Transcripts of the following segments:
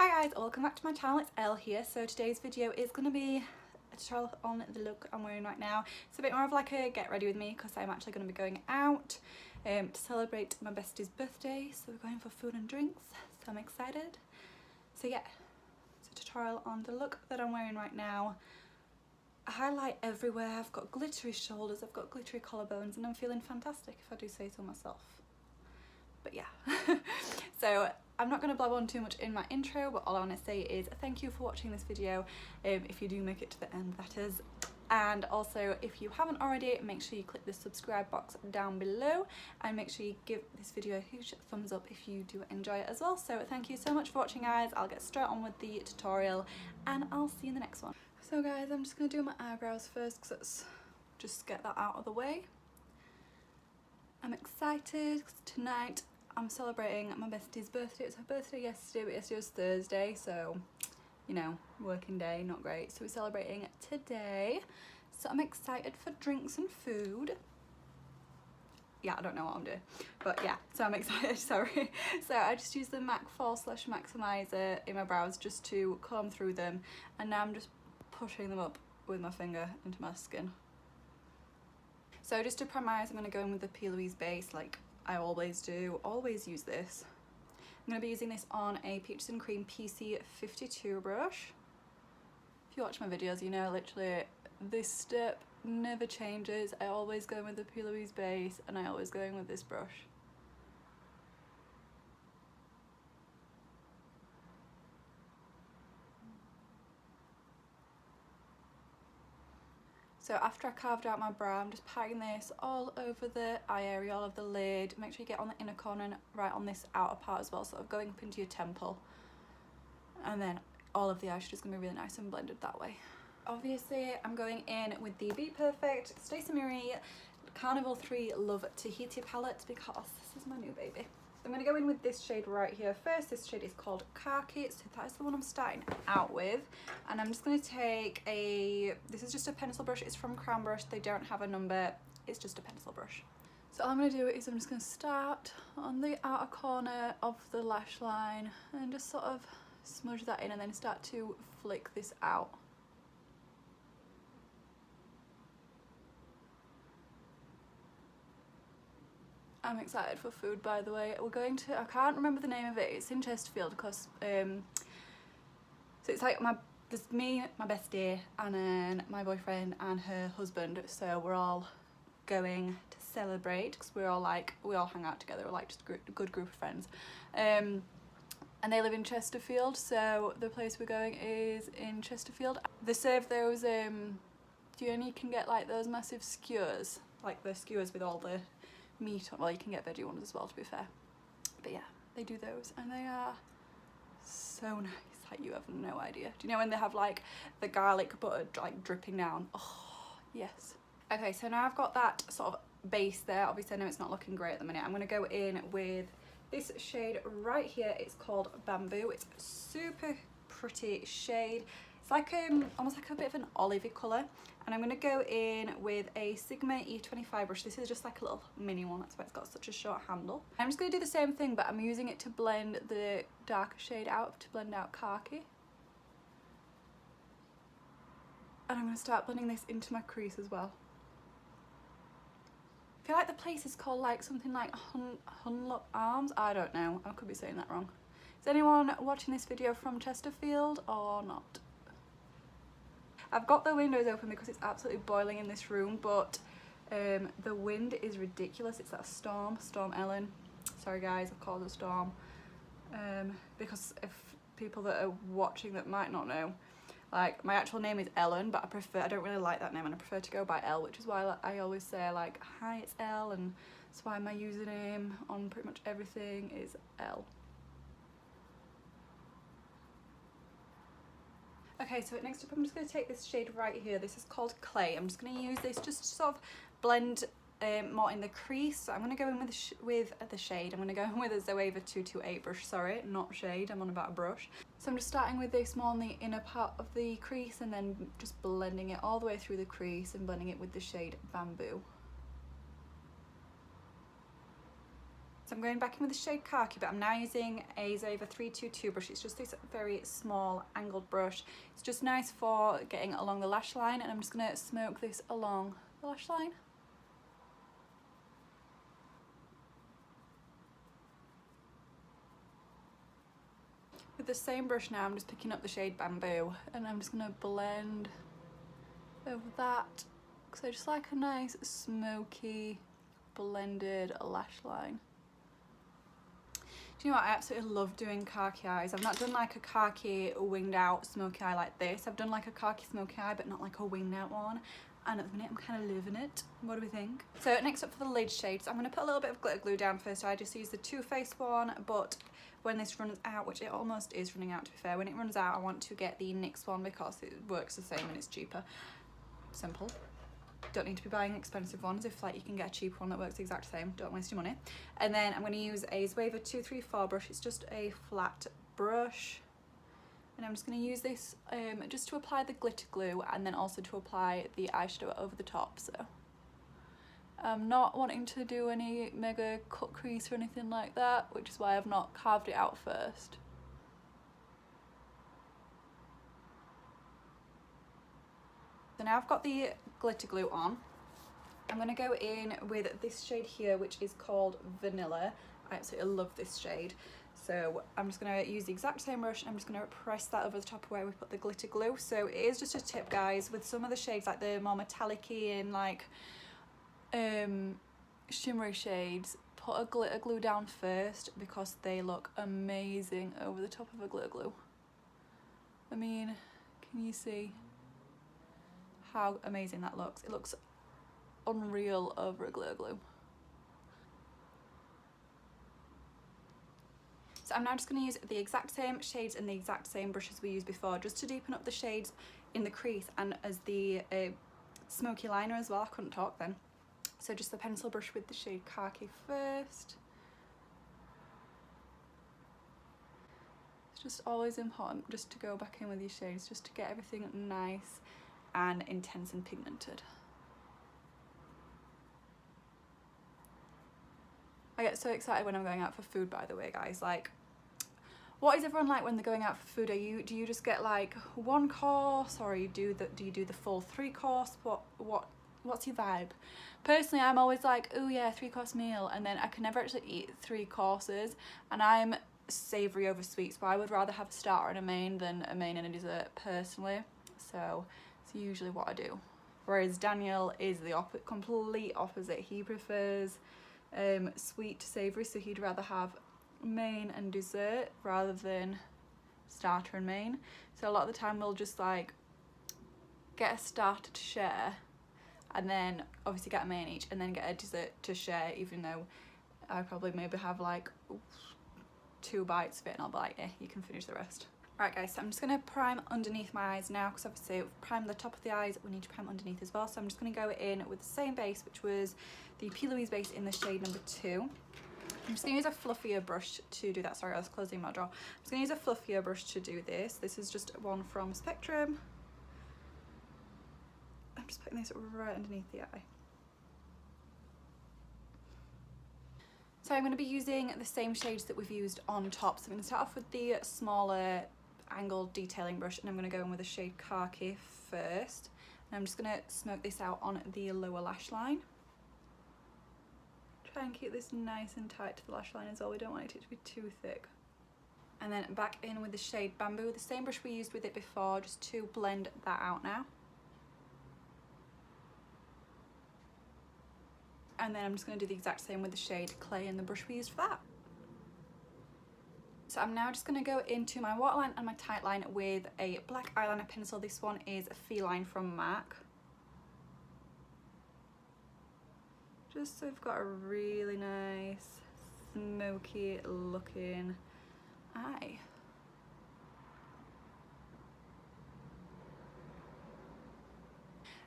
Hi guys, welcome back to my channel. It's Elle here. So today's video is going to be a tutorial on the look I'm wearing right now. It's a bit more of like a get ready with me because I'm actually going to be going out to celebrate my bestie's birthday. So we're going for food and drinks, so I'm excited. So yeah, it's a tutorial on the look that I'm wearing right now. A highlight everywhere, I've got glittery shoulders, I've got glittery collarbones, and I'm feeling fantastic if I do say so myself. But yeah, so I'm not going to blab on too much in my intro, but all I want to say is thank you for watching this video, if you do make it to the end, that is. And also, if you haven't already, make sure you click the subscribe box down below and make sure you give this video a huge thumbs up if you do enjoy it as well. So thank you so much for watching guys. I'll get straight on with the tutorial and I'll see you in the next one. So guys, I'm just going to do my eyebrows first because it's just get that out of the way. I'm excited because tonight I'm celebrating my bestie's birthday. It's her birthday yesterday, but yesterday was Thursday, so you know, working day, not great. So we're celebrating today. So I'm excited for drinks and food. Yeah, I don't know what I'm doing, but yeah, so I'm excited, sorry. So I just used the MAC 4/maximiser in my brows just to comb through them, and now I'm just pushing them up with my finger into my skin. So just to premise, I'm going to go in with the Plouise base like I always do. Always use this. I'm going to be using this on a Peaches and Cream PC52 brush. If you watch my videos, you know literally this step never changes. I always go in with the Plouise base and I always go in with this brush. So after I carved out my brow, I'm just patting this all over the eye area, all of the lid. Make sure you get on the inner corner and right on this outer part as well, sort of going up into your temple. And then all of the eyeshadow is going to be really nice and blended that way. Obviously, I'm going in with the BPerfect Stacey Carnival 3 Love Tahiti palette because this is my new baby. I'm going to go in with this shade right here first. This shade is called Khaki, so that is the one I'm starting out with. And I'm just going to take this is just a pencil brush. It's from Crown Brush. They don't have a number. It's just a pencil brush. So all I'm going to do is I'm just going to start on the outer corner of the lash line and just sort of smudge that in and then start to flick this out. I'm excited for food, by the way. We're going to, I can't remember the name of it, it's in Chesterfield because, so it's like there's me, my bestie, and then my boyfriend and her husband, so we're all going to celebrate because we all hang out together, we're like just a good group of friends. And they live in Chesterfield, so the place we're going is in Chesterfield. They serve those, you can get like those massive skewers, like the skewers with all the meat on. Well, you can get veggie ones as well, to be fair, but yeah, they do those and they are so nice, like you have no idea. Do you know when they have like the garlic butter like dripping down? Oh yes. Okay, so now I've got that sort of base there. Obviously I know it's not looking great at the minute. I'm going to go in with this shade right here. It's called Bamboo. It's a super pretty shade. It's like almost like a bit of an olivey colour, and I'm going to go in with a Sigma E25 brush. This is just like a little mini one, that's why it's got such a short handle. I'm just going to do the same thing, but I'm using it to blend the darker shade out, to blend out Khaki. And I'm going to start blending this into my crease as well. I feel like the place is called like something like Hunlock Arms. I don't know, I could be saying that wrong. Is anyone watching this video from Chesterfield or not? I've got the windows open because it's absolutely boiling in this room, but the wind is ridiculous. It's that storm Ellen. Sorry guys, I've called it a storm. Because if people that are watching that might not know, like my actual name is Ellen, but I don't really like that name and I prefer to go by Elle, which is why I always say like, hi, it's Elle, and that's why my username on pretty much everything is Elle. Okay, so next up I'm just going to take this shade right here. This is called Clay. I'm just going to use this just to sort of blend more in the crease. So I'm going to go in with the shade. I'm going to go in with a Zoeva 228 brush, sorry, not shade, I'm on about a brush. So I'm just starting with this more on the inner part of the crease and then just blending it all the way through the crease and blending it with the shade Bamboo. So I'm going back in with the shade Khaki, but I'm now using a Zova 322 brush. It's just this very small angled brush. It's just nice for getting along the lash line, and I'm just going to smoke this along the lash line. With the same brush now, I'm just picking up the shade Bamboo, and I'm just going to blend over that, because I just like a nice smoky blended lash line. Do you know what, I absolutely love doing khaki eyes. I've not done like a khaki winged out smoky eye like this. I've done like a khaki smoky eye, but not like a winged out one. And at the minute I'm kind of loving it. What do we think? So next up for the lid shades, I'm going to put a little bit of glitter glue down first. So I just use the Too Faced one, but when this runs out, which it almost is running out to be fair, when it runs out I want to get the NYX one because it works the same and it's cheaper. Simple. Don't need to be buying expensive ones if like you can get a cheap one that works the exact same. Don't waste your money. And then I'm going to use a Zova 234 brush. It's just a flat brush, and I'm just going to use this just to apply the glitter glue and then also to apply the eyeshadow over the top. So I'm not wanting to do any mega cut crease or anything like that, which is why I've not carved it out first. So now I've got the glitter glue on. I'm going to go in with this shade here, which is called Vanilla. I absolutely love this shade. So I'm just going to use the exact same brush and I'm just going to press that over the top where we put the glitter glue. So it is just a tip, guys, with some of the shades, like the more metallic-y and like shimmery shades, put a glitter glue down first because they look amazing over the top of a glitter glue. I mean, can you see how amazing that looks? It looks unreal over a glitter glue. So I'm now just going to use the exact same shades and the exact same brushes we used before, just to deepen up the shades in the crease and as the smoky liner as well. I couldn't talk then. So just the pencil brush with the shade Khaki first. It's just always important just to go back in with these shades, just to get everything nice and intense and pigmented. I get so excited when I'm going out for food, by the way, guys. Like, what is everyone like when they're going out for food? Do you just get like one course, or do you do the full 3-course? What's your vibe? Personally, I'm always like, oh yeah, 3-course meal, and then I can never actually eat 3 courses, and I'm savoury over sweet, so I would rather have a starter and a main than a main and a dessert personally. So it's usually what I do. Whereas Daniel is the complete opposite. He prefers sweet to savoury, so he'd rather have main and dessert rather than starter and main. So a lot of the time we'll just like get a starter to share and then obviously get a main each and then get a dessert to share, even though I probably maybe have like 2 bites of it and I'll be like, yeah, you can finish the rest. Right guys, so I'm just going to prime underneath my eyes now, because obviously we've primed the top of the eyes, we need to prime underneath as well. So I'm just going to go in with the same base, which was the Plouise base in the shade number 2. I'm just going to use a fluffier brush to do that. Sorry, I was closing my drawer. I'm just going to use a fluffier brush to do this. This is just one from Spectrum. I'm just putting this right underneath the eye. So I'm going to be using the same shades that we've used on top. So I'm going to start off with the smaller angled detailing brush, and I'm going to go in with the shade Khaki first. And I'm just going to smoke this out on the lower lash line. Try and keep this nice and tight to the lash line as well. We don't want it to be too thick. And then back in with the shade Bamboo, the same brush we used with it before, just to blend that out now. And then I'm just going to do the exact same with the shade Clay and the brush we used for that. So I'm now just going to go into my waterline and my tight line with a black eyeliner pencil. This one is a Feline from MAC. Just so I've got a really nice, smoky looking eye.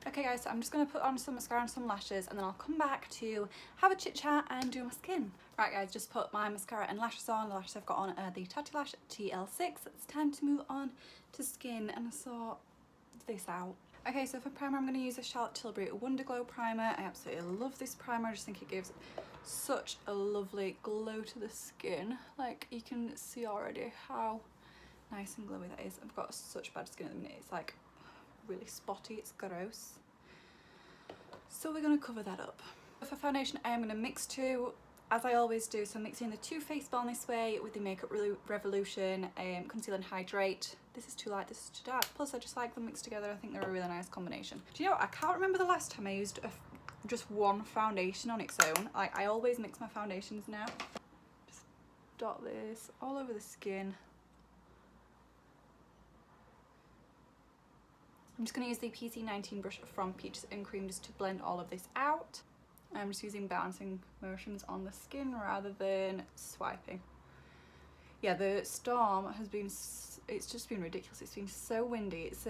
Okay guys, so I'm just going to put on some mascara and some lashes, and then I'll come back to have a chit chat and do my skin. Right guys, just put my mascara and lashes on. The lashes I've got on are the Tatti Lash TL6. It's time to move on to skin, and I sort this out. Okay, so for primer I'm going to use a Charlotte Tilbury Wonder Glow primer. I absolutely love this primer. I just think it gives such a lovely glow to the skin. Like, you can see already how nice and glowy that is. I've got such bad skin at the minute, it's like really spotty, it's gross. So we're going to cover that up. For foundation, I am going to mix two, as I always do. So I'm mixing the Too Faced Born This Way with the Makeup Revolution Conceal and Hydrate. This is too light, this is too dark. Plus I just like them mixed together. I think they're a really nice combination. Do you know what? I can't remember the last time I used just one foundation on its own. Like, I always mix my foundations now. Just dot this all over the skin. I'm just going to use the PC19 brush from Peaches and Cream just to blend all of this out. I'm just using bouncing motions on the skin rather than swiping. Yeah, the storm has been, it's just been ridiculous. It's been so windy. It's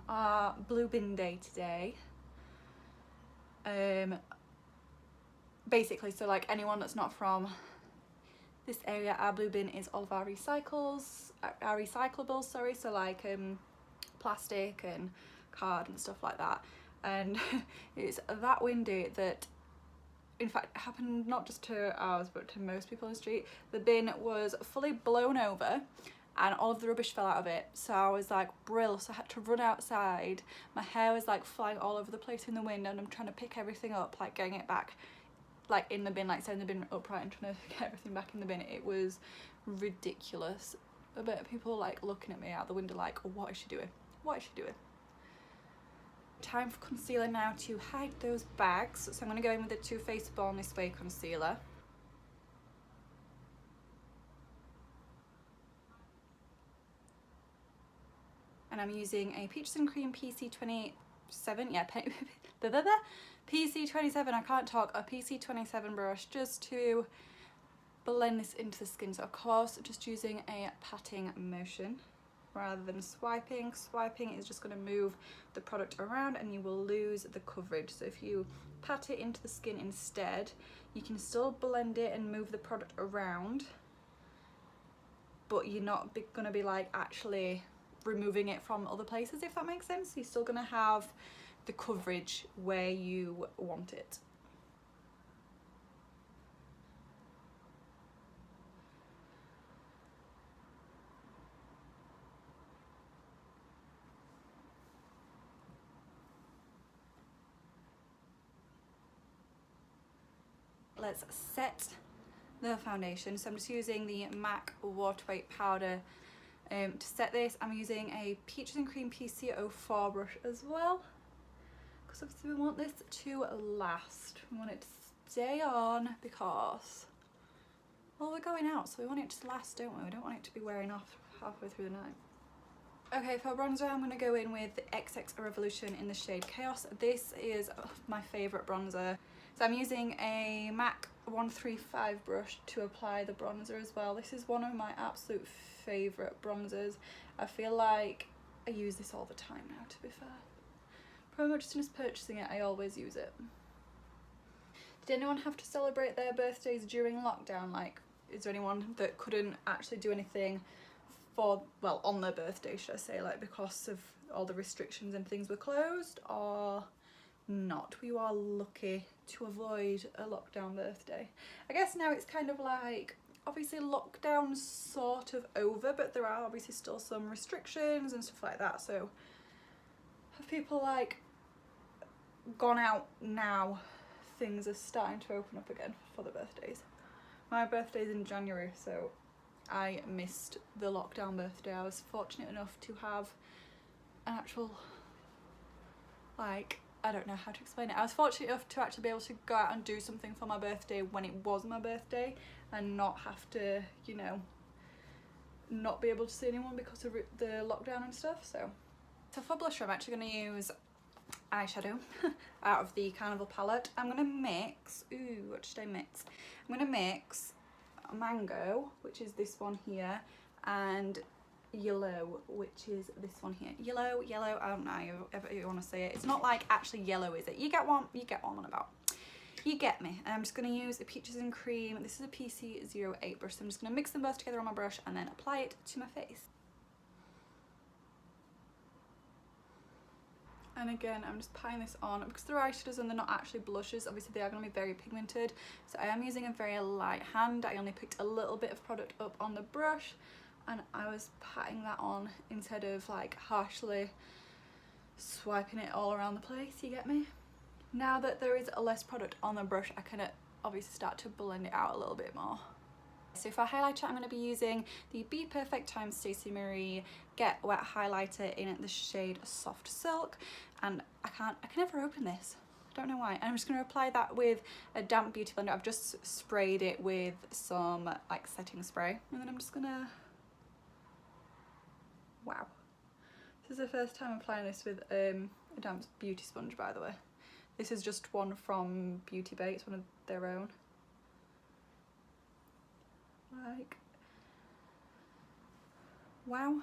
our blue bin day today. Basically, so like anyone that's not from this area, our blue bin is all of our recyclables, sorry, so like plastic and card and stuff like that. And it's that windy that, in fact, it happened not just to ours but to most people in the street. The bin was fully blown over and all of the rubbish fell out of it, so I was like brill, so I had to run outside. My hair was like flying all over the place in the wind and I'm trying to pick everything up, like getting it back like in the bin, like setting the bin upright and trying to get everything back in the bin. It was ridiculous. A bit of people like looking at me out the window like, what is she doing? What is she doing? Time for concealer now to hide those bags. So I'm going to go in with the Too Faced Born This Way concealer. And I'm using a Peaches and Cream PC27, yeah, PC27, I can't talk, a PC27 brush just to blend this into the skin. So of course, just using a patting motion rather than swiping. Swiping is just going to move the product around and you will lose the coverage. So if you pat it into the skin instead, you can still blend it and move the product around, but you're not going to be like actually removing it from other places, if that makes sense. You're still going to have the coverage where you want it. Let's set the foundation. So I'm just using the MAC watertight powder to set this. I'm using a Peaches and Cream PC04 brush as well, because obviously we want this to last. We want it to stay on because, well, we're going out, so we want it to last, don't we? We don't want it to be wearing off halfway through the night. Okay, for bronzer, I'm going to go in with the XX Revolution in the shade Chaos. This is my favourite bronzer. So I'm using a MAC 135 brush to apply the bronzer as well. This is one of my absolute favourite bronzers. I feel like I use this all the time now, to be fair. Pretty much as soon as purchasing it, I always use it. Did anyone have to celebrate their birthdays during lockdown? Like, is there anyone that couldn't actually do anything for, well, on their birthday, should I say, like because of all the restrictions and things were closed, or not? We are lucky to avoid a lockdown birthday. I guess now it's kind of like, obviously lockdown's sort of over, but there are obviously still some restrictions and stuff like that. So have people like gone out now? Things are starting to open up again for the birthdays. My birthday's in January, so I missed the lockdown birthday. I was fortunate enough to have an actual, like, I don't know how to explain it. I was fortunate enough to actually be able to go out and do something for my birthday when it was my birthday and not have to, you know, not be able to see anyone because of the lockdown and stuff. So for blusher, I'm actually going to use eyeshadow out of the Carnival palette. I'm going to mix, ooh, what should I mix? I'm going to mix Mango, which is this one here, and Yellow, which is this one here. Yellow, I don't know however you want to say it. It's not like actually yellow, is it? You get one on about. You get me. And I'm just going to use a Peaches and Cream. This is a PC08 brush, so I'm just going to mix them both together on my brush and then apply it to my face. And again, I'm just patting this on because they're eyeshadows and they're not actually blushes. Obviously, they are going to be very pigmented. So I am using a very light hand. I only picked a little bit of product up on the brush and I was patting that on instead of like harshly swiping it all around the place, you get me? Now that there is less product on the brush, I can obviously start to blend it out a little bit more. So for highlighter, I'm going to be using the BPerfect x Stacey Marie Get Wet Highlighter in the shade Soft Silk, and I can never open this. I don't know why. And I'm just going to apply that with a damp beauty blender. I've just sprayed it with some like setting spray, and then I'm just gonna, wow. This is the first time applying this with a damp beauty sponge, by the way. This is just one from Beauty Bay, it's one of their own. Like, wow.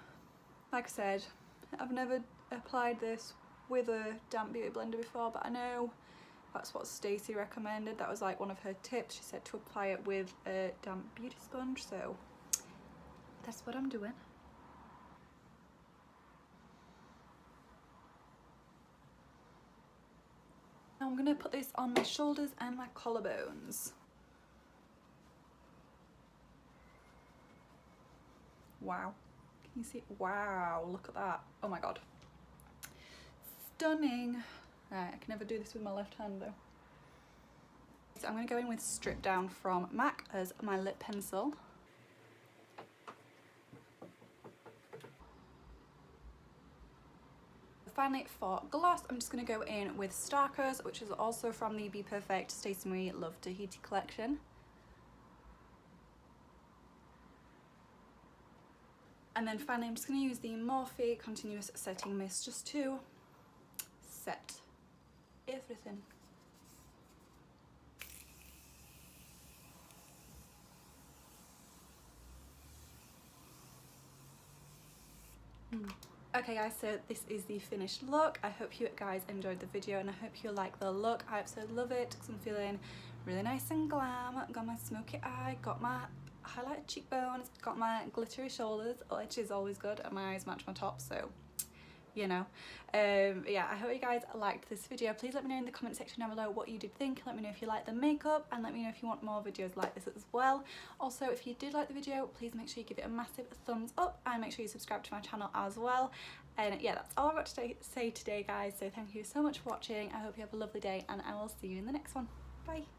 Like I said, I've never applied this with a damp beauty blender before, but I know that's what Stacey recommended. That was like one of her tips. She said to apply it with a damp beauty sponge, so that's what I'm doing. Now I'm gonna put this on my shoulders and my collarbones. Wow, can you see? Wow, look at that. Oh my god. Stunning. Right, I can never do this with my left hand though. So I'm going to go in with Stripdown from MAC as my lip pencil. Finally, for gloss, I'm just going to go in with Starkers, which is also from the BPerfect Stacey Marie Love Tahiti collection. And then finally, I'm just going to use the Morphe Continuous Setting Mist just to set everything. Okay guys, so this is the finished look. I hope you guys enjoyed the video and I hope you like the look. I absolutely love it because I'm feeling really nice and glam. Got my smoky eye, got my highlighted cheekbones, got my glittery shoulders, which is always good, and my eyes match my top, so you know. Yeah, I hope you guys liked this video. Please let me know in the comment section down below what you did think. Let me know if you like the makeup and let me know if you want more videos like this as well. Also, if you did like the video, please make sure you give it a massive thumbs up and make sure you subscribe to my channel as well. And yeah, that's all I've got to say today guys, so thank you so much for watching. I hope you have a lovely day and I will see you in the next one. Bye.